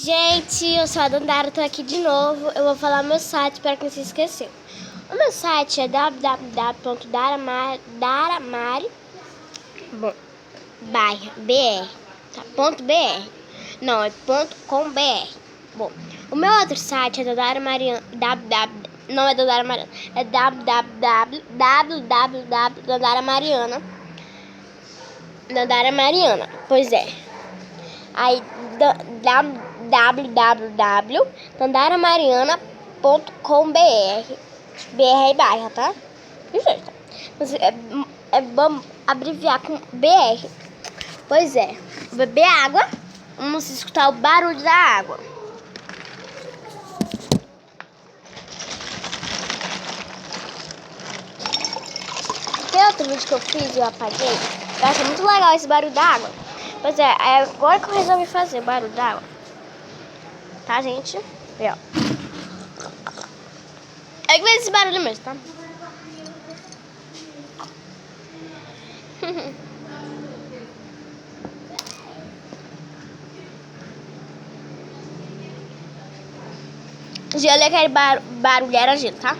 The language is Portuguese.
Gente, eu sou a Dandara, tô aqui de novo. Eu vou falar meu site para quem se esqueceu. O meu site é www.daramari. Bom, BR, tá? .br. Não, é .com.br. Bom, o meu outro site é da Dara Mariana. Não é da Dara Mariana, é www.daramariana. Da Dara Mariana, pois é. Aí www.dandaramariana.com.br. BR é bairro, tá? Perfeito. É bom abreviar com BR. Pois é. Vou beber água. Vamos escutar o barulho da água. Tem outro vídeo que eu fiz e eu apaguei. Eu acho muito legal esse barulho da água. Pois é, agora que eu resolvi fazer o barulho da água. Tá, gente? E, ó. É que fez esse barulho mesmo, tá? Gelo é aquele barulho, era gelo, tá?